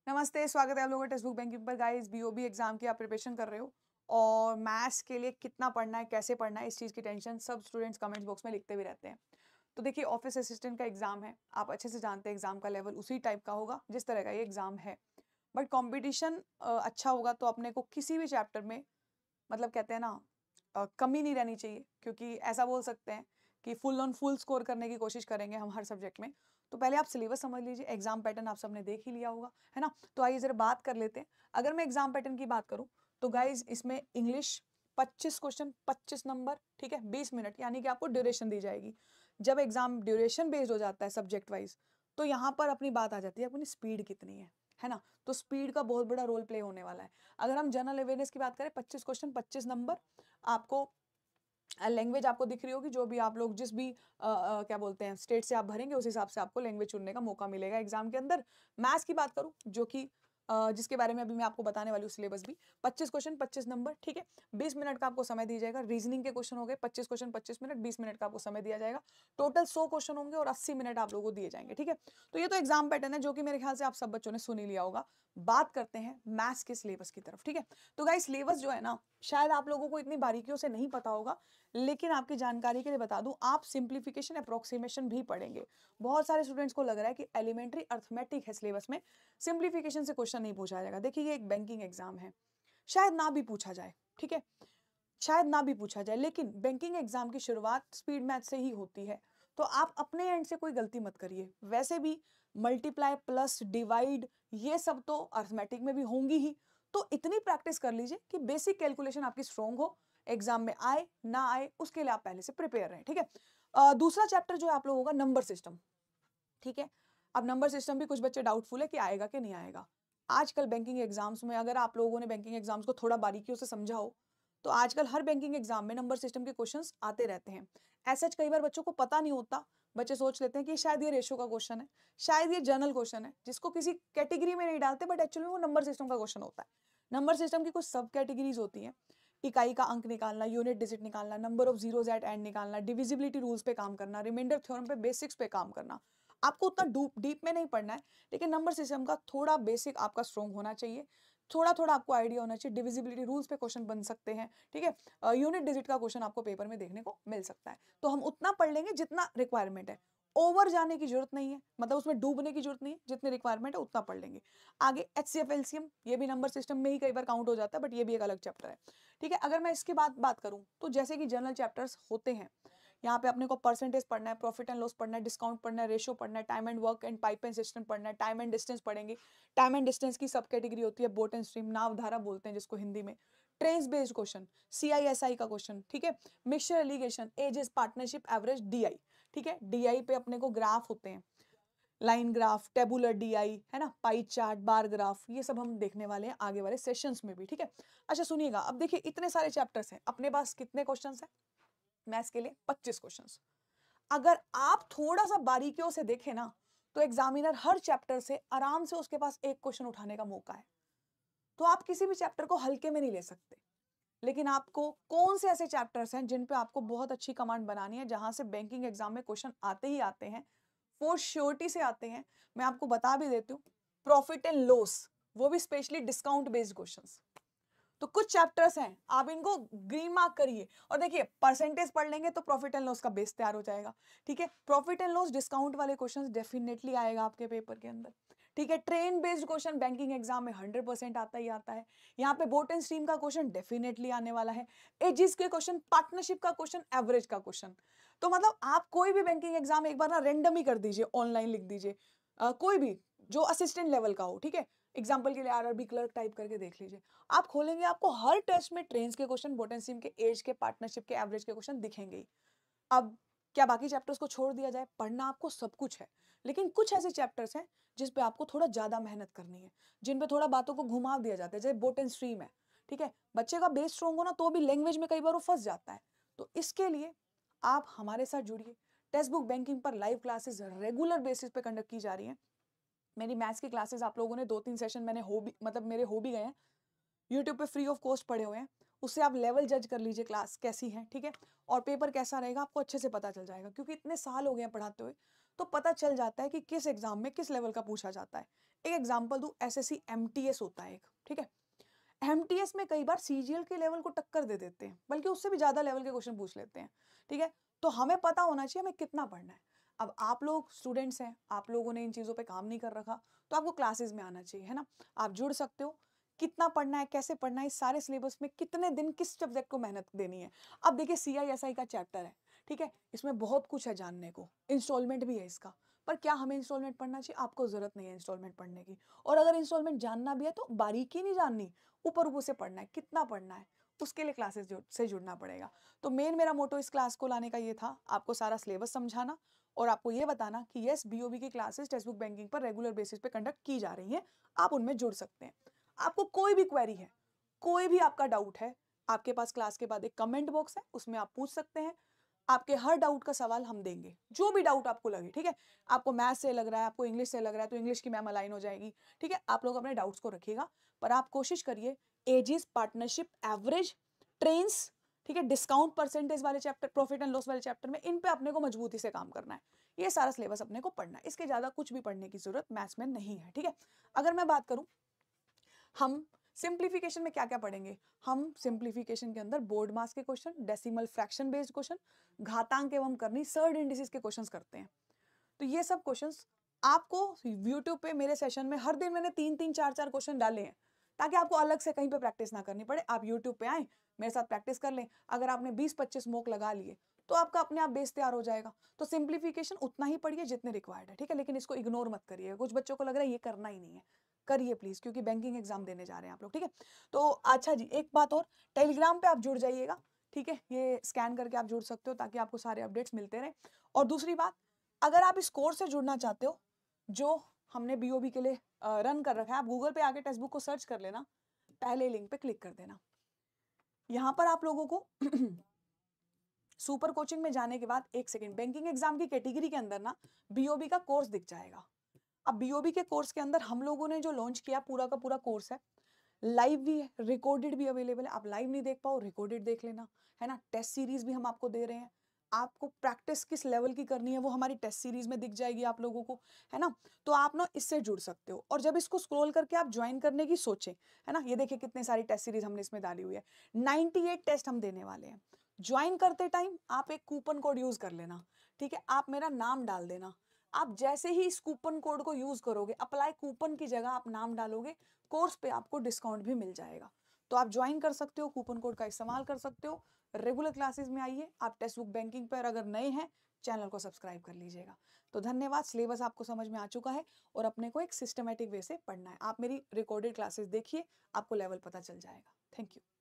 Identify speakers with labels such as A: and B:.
A: नमस्ते, स्वागत है आप लोगों का टेक्स्ट बुक बैंकिंग पर। गाइस, बीओबी एग्जाम की आप प्रिपरेशन कर रहे हो और मैथ्स के लिए कितना पढ़ना है, कैसे पढ़ना है, इस चीज़ की टेंशन सब स्टूडेंट्स कमेंट्स बॉक्स में लिखते भी रहते हैं। तो देखिए, ऑफिस असिस्टेंट का एग्जाम है, आप अच्छे से जानते हैं एग्जाम का लेवल उसी टाइप का होगा जिस तरह का ये एग्जाम है। बट कंपटीशन अच्छा होगा तो अपने को किसी भी चैप्टर में, मतलब कहते हैं ना, कमी नहीं रहनी चाहिए, क्योंकि ऐसा बोल सकते हैं कि फुल ऑन फुल स्कोर करने की कोशिश करेंगे हम हर सब्जेक्ट में। तो पहले आप सिलेबस समझ लीजिए, एग्जाम पैटर्न आप सबने देख ही लिया होगा, है ना। तो आइए जरा बात कर लेते हैं। अगर मैं एग्जाम पैटर्न की बात करूं तो गाइज, इसमें इंग्लिश 25 क्वेश्चन 25 नंबर, ठीक है, 20 मिनट, यानी कि आपको ड्यूरेशन दी जाएगी। जब एग्जाम ड्यूरेशन बेस्ड हो जाता है सब्जेक्ट वाइज, तो यहाँ पर अपनी बात आ जाती है अपनी स्पीड कितनी है ना। तो स्पीड का बहुत बड़ा रोल प्ले होने वाला है। अगर हम जनरल अवेयरनेस की बात करें, 25 क्वेश्चन 25 नंबर, आपको लैंग्वेज आपको दिख रही होगी, जो भी आप लोग जिस भी क्या बोलते हैं स्टेट से आप भरेंगे उस हिसाब से आपको लैंग्वेज चुनने का मौका मिलेगा एग्जाम के अंदर। मैथ्स की बात करूं, जो कि जिसके बारे में अभी मैं आपको बताने वाली हूँ, सिलेबस भी 25 क्वेश्चन 25 नंबर, ठीक है। 20 मिनट का आपको समय दिया जाएगा। रीजनिंग के क्वेश्चन हो गए 25 क्वेश्चन 25 मिनट, 20 मिनट का आपको समय दिया जाएगा। टोटल 100 क्वेश्चन होंगे और 80 मिनट आप लोगों को दिए जाएंगे, ठीक है। तो ये तो एग्जाम पैटर्न है, जो कि मेरे ख्याल से आप सब बच्चों ने सुन ही लिया होगा। बात करते हैं मैथ्स के सिलेबस की तरफ, ठीक है। तो गाइस, सिलेबस जो है ना, शायद आप लोगों को इतनी बारीकियों से नहीं पता होगा, लेकिन आपकी जानकारी के लिए बता दूं, आप सिंप्लीफिकेशन अप्रोक्सीमेशन भी पढ़ेंगे। बहुत सारे स्टूडेंट्स को लग रहा है कि एलिमेंट्री अर्थमेटिक है सिलेबस में, सिंप्लीफिकेशन से क्वेश्चन नहीं पूछा जाएगा। देखिए, ये एक बैंकिंग एग्जाम है, शायद ना भी पूछा जाए, ठीक है, शायद ना भी पूछा जाए, लेकिन बैंकिंग एग्जाम की शुरुआत स्पीड मैथ से ही होती है। तो आप अपने एंड से कोई गलती मत करिए। वैसे भी मल्टीप्लाई प्लस डिवाइड ये सब तो अर्थमेटिक में भी होंगी ही, तो इतनी प्रैक्टिस कर लीजिए कि बेसिक कैलकुलेशन आपकी स्ट्रॉन्ग हो, एग्जाम में आए ना आए उसके लिए आप पहले से प्रिपेयर रहें, ठीक है। दूसरा चैप्टर जो है आप लोगों का नंबर सिस्टम, ठीक है। अब नंबर सिस्टम भी कुछ बच्चे डाउटफुल है कि आएगा कि नहीं आएगा। आजकल बैंकिंग एग्जाम्स में, अगर आप लोगों ने बैंकिंग एग्जाम्स को थोड़ा बारीकियों से समझा हो, तो आजकल हर बैंकिंग एग्जाम में नंबर सिस्टम के क्वेश्चंस आते रहते हैं। ऐसा कई बार बच्चों को पता नहीं होता, बच्चे सोच लेते हैं कि शायद ये रेशो का क्वेश्चन है, शायद ये जनरल क्वेश्चन है, जिसको किसी कैटेगरी में नहीं डालते, बट एक्चुअली वो नंबर सिस्टम का क्वेश्चन होता है। नंबर सिस्टम की कुछ सब कैटेगरीज होती हैं। इकाई का अंक निकालना, यूनिट डिजिट निकालना, number of zeros at end निकालना, डिविजिबिलिटी रूल्स पे काम करना, रिमाइंडर थ्योरम पे बेसिक्स पे काम करना। आपको उतना डीप में नहीं पढ़ना है, लेकिन नंबर सिस्टम का थोड़ा बेसिक आपका स्ट्रॉन्ग होना चाहिए। थोड़ा थोड़ा आपको आइडिया होना चाहिए। डिविजिबिलिटी रूल्स पे क्वेश्चन बन सकते हैं, ठीक है। यूनिट डिजिट का क्वेश्चन आपको पेपर में देखने को मिल सकता है। तो हम उतना पढ़ लेंगे जितना रिक्वायरमेंट है, ओवर जाने की जरूरत नहीं है, मतलब उसमें डूबने की जरूरत नहीं है, जितनी रिक्वायरमेंट है उतना पढ़ लेंगे। आगे एचसीएफ एलसीएम, ये भी नंबर सिस्टम में ही कई बार काउंट हो जाता है, बट ये भी एक अलग चैप्टर है, ठीक है। अगर मैं इसके बाद बात करूं, तो जैसे कि जनरल चैप्टर्स होते हैं, यहाँ पे अपने को परसेंटेज पढ़ना है, प्रॉफिट एंड लॉस पढ़ना है, डिस्काउंट पढ़ना है, रेशो पढ़ना है, time and work and pipe and system पढ़ना है, टाइम एंड डिस्टेंस पढ़ेंगे। टाइम एंड डिस्टेंस की सब कैटेगरी होती है, बोट एंड स्ट्रीम, नाव धारा बोलते हैं जिसको हिंदी में। ट्रेस बेस्ड क्वेश्चन, सीआईएसआई का क्वेश्चन, ठीक है। Mixture alligation, ages, partnership, average, DI, ठीक है। डीआई पे अपने को ग्राफ होते हैं, लाइन ग्राफ, टेबुलर डीआई, है ना, पाई चार्ट, बार ग्राफ, ये सब हम देखने वाले हैं आगे वाले सेशंस में भी, ठीक है। अच्छा सुनिएगा, अब देखिए इतने सारे चैप्टर्स हैं, अपने पास कितने क्वेश्चंस हैं मैथ्स के लिए? 25 क्वेश्चंस। अगर आप थोड़ा सा बारीकियों से देखें ना, तो एग्जामिनर हर चैप्टर से आराम से उसके पास एक क्वेश्चन उठाने का मौका है। तो आप किसी भी चैप्टर को हल्के में नहीं ले सकते। लेकिन आपको कौन से ऐसे चैप्टर्स हैं जिन पे आपको बहुत अच्छी कमांड बनानी है, जहां से बैंकिंग एग्जाम में क्वेश्चन आते ही आते हैं, फॉर श्योरिटी से आते हैं। मैं आपको बता भी देती हूँ, प्रॉफिट एंड लॉस, वो भी स्पेशली डिस्काउंट बेस्ड क्वेश्चंस। तो कुछ चैप्टर्स हैं, आप इनको ग्रीन मार्क करिए और देखिए, परसेंटेज पढ़ लेंगे तो प्रॉफिट एंड लॉस का बेस तैयार हो जाएगा, ठीक है। प्रॉफिट एंड लॉस डिस्काउंट वाले क्वेश्चंस डेफिनेटली आएगा आपके पेपर के अंदर, ठीक है। Train based question banking exam में 100% आता ही आता है। यहाँ पे बोट एंड स्ट्रीम का क्वेश्चन डेफिनेटली आने वाला है। एजिस के क्वेश्चन, पार्टनरशिप का क्वेश्चन, एवरेज का क्वेश्चन। तो मतलब आप कोई भी बैंकिंग एग्जाम एक बार ना रेंडम ही कर दीजिए, ऑनलाइन लिख दीजिए, कोई भी जो असिस्टेंट लेवल का हो, ठीक है। एग्जाम्पल के लिए आरआरबी क्लर्क टाइप करके देख लीजिए, आप खोलेंगे आपको हर टेस्ट में ट्रेन्स के क्वेश्चन, बोटेंसियम के, एज के, पार्टनरशिप के, एवरेज के क्वेश्चन दिखेंगे ही। अब क्या बाकी चैप्टर्स को छोड़ दिया जाए? पढ़ना आपको सब कुछ है, लेकिन कुछ ऐसे चैप्टर्स हैं जिस पे आपको थोड़ा ज्यादा मेहनत करनी है, जिन पे थोड़ा बातों को घुमा दिया जाता है, जैसे बोट एंड स्ट्रीम है, ठीक है। बच्चे का बेस स्ट्रॉन्ग हो ना, तो भी लैंग्वेज में कई बार वो फंस जाता है। तो इसके लिए आप हमारे साथ जुड़िए। टेक्स्ट बुक बैंकिंग पर लाइव क्लासेस रेगुलर बेसिस पे कंडक्ट की जा रही हैं। मेरी मैथ्स की क्लासेस आप लोगों ने 2-3 सेशन मैंने हो भी, मतलब मेरे हो भी गए हैं, यूट्यूब पे फ्री ऑफ कॉस्ट पढ़े हुए हैं। उससे आप लेवल जज कर लीजिए क्लास कैसी है, ठीक है। और पेपर कैसा रहेगा आपको अच्छे से पता चल जाएगा, क्योंकि इतने साल हो गए हैं पढ़ाते हुए। तो पता चल जाता है कि किस एग्जाम में किस लेवल का पूछा जाता है। एक एग्जाम्पल दूं, एसएससी एमटीएस होता है एक, ठीक है। एमटीएस में कई बार सीजीएल के लेवल को टक्कर दे देते हैं, बल्कि उससे भी ज्यादा लेवल के क्वेश्चन पूछ लेते हैं, ठीक है। तो हमें पता होना चाहिए हमें कितना पढ़ना है। अब आप लोग स्टूडेंट्स हैं, आप लोगों ने इन चीजों पे काम नहीं कर रखा, तो आपको क्लासेस में आना चाहिए, है ना। आप जुड़ सकते हो, कितना पढ़ना है, कैसे पढ़ना है, इस सारे सिलेबस में कितने दिन किस सब्जेक्ट को मेहनत देनी है। अब देखिए सीआईएसआई का चैप्टर है, ठीक है, इसमें बहुत कुछ है जानने को, इंस्टॉलमेंट भी है इसका, पर क्या हमें इंस्टॉलमेंट पढ़ना चाहिए? आपको जरूरत नहीं है इंस्टॉलमेंट पढ़ने की। और अगर इंस्टॉलमेंट जानना भी है तो बारीकी नहीं जाननी, ऊपर ऊपर से पढ़ना है, कितना पढ़ना है उसके लिए क्लासेस से जुड़ना पड़ेगा। तो मेन मेरा मोटो इस क्लास को लाने का ये था, आपको सारा सिलेबस समझाना और आपको ये बताना कि यस बीओबी की क्लासेस टेक्स्ट बुक बैंकिंग पर रेगुलर बेसिस पे कंडक्ट की जा रही हैं, आप उनमें जुड़ सकते हैं। आपको कोई भी क्वेरी है, कोई भी आपका डाउट है, आपके पास क्लास के बाद एक कमेंट बॉक्स है, उसमें आप पूछ सकते हैं। आपके हर डाउट का सवाल हम देंगे, जो भी डाउट आपको लगे, ठीक है। आपको मैथ से लग रहा है, आपको इंग्लिश से लग रहा है, तो इंग्लिश की मैम अलाइन हो जाएगी, ठीक है। आप लोग अपने डाउट्स को रखिएगा, पर आप कोशिश करिए एजिस, पार्टनरशिप, एवरेज, ट्रेंड्स, ठीक है, डिस्काउंट परसेंटेज वाले चैप्टर, प्रॉफिट एंड लॉस वाले चैप्टर में, इन पे अपने को मजबूती से काम करना है। ये सारा सिलेबस अपने को पढ़ना है, इसके ज्यादा कुछ भी पढ़ने की जरूरत मैथ्स में नहीं है, ठीक है। अगर मैं बात करूं हम सिंप्लीफिकेशन में क्या क्या पढ़ेंगे, हम सिंप्लीफिकेशन के अंदर बोर्ड मास के question, decimal fraction based question, घातांक एवं करनी, सर्ड इंडिसेस के क्वेश्चंस करते हैं। तो ये सब क्वेश्चंस आपको यूट्यूब पे मेरे सेशन में हर दिन मैंने 3-3 4-4 क्वेश्चन डाले हैं, ताकि आपको अलग से कहीं पे प्रैक्टिस ना करनी पड़े। आप यूट्यूब पे आए, मेरे साथ प्रैक्टिस कर लें। अगर आपने 20-25 मॉक लगा लिए तो आपका अपने आप बेस तैयार हो जाएगा। तो सिंप्लीफिकेशन उतना ही पढ़िए जितने रिक्वायर्ड है, ठीक है, लेकिन इसको इग्नोर मत करिए। कुछ बच्चों को लग रहा है ये करना ही नहीं है, करिए प्लीज, क्योंकि बैंकिंग एग्जाम देने जा रहे हैं आप लोग, ठीक है। तो अच्छा जी, एक बात और, टेलीग्राम पे आप जुड़ जाइएगा, ठीक है, ये स्कैन करके आप जुड़ सकते हो ताकि आपको सारे अपडेट्स मिलते रहे। और दूसरी बात, अगर आप इस कोर्स से जुड़ना चाहते हो जो हमने बीओबी के लिए रन कर रखा है, आप गूगल पे आके टेक्स्ट बुक को सर्च कर लेना, पहले लिंक पे क्लिक कर देना। यहां पर आप लोगों को सुपर कोचिंग में जाने के बाद, एक सेकेंड, बैंकिंग एग्जाम की कैटेगरी के अंदर ना बीओबी का कोर्स दिख जाएगा। अब बीओबी के कोर्स के अंदर हम लोगों ने जो लॉन्च किया पूरा का पूरा कोर्स है, लाइव भी है, रिकॉर्डेड भी अवेलेबल है। आप लाइव नहीं देख पाओ, रिकॉर्डेड देख लेना, है ना। टेस्ट सीरीज भी हम आपको दे रहे हैं, आपको प्रैक्टिस किस लेवल की करनी है वो हमारी टेस्ट सीरीज में दिख जाएगी आप लोगों को, है ना। तो आप ना इससे जुड़ सकते हो, और जब इसको स्क्रॉल करके आप ज्वाइन करने की सोचें, है ना, ये देखिए कितने सारी टेस्ट सीरीज हमने इसमें डाली हुई है, 98 टेस्ट हम देने वाले हैं। ज्वाइन करते टाइम आप एक कूपन कोड यूज कर लेना, ठीक है, आप मेरा नाम डाल देना। आप जैसे ही इस कूपन कोड को यूज करोगे, अप्लाई कूपन की जगह आप नाम डालोगे, कोर्स पे आपको डिस्काउंट भी मिल जाएगा। तो आप ज्वाइन कर सकते हो, कूपन कोड का इस्तेमाल कर सकते हो। रेगुलर क्लासेस में आइए। आप टेक्स्ट बुक बैंकिंग पर अगर नए हैं, चैनल को सब्सक्राइब कर लीजिएगा। तो धन्यवाद, सिलेबस आपको समझ में आ चुका है और अपने को एक सिस्टमेटिक वे से पढ़ना है। आप मेरी रिकॉर्डेड क्लासेस देखिए, आपको लेवल पता चल जाएगा। Thank you.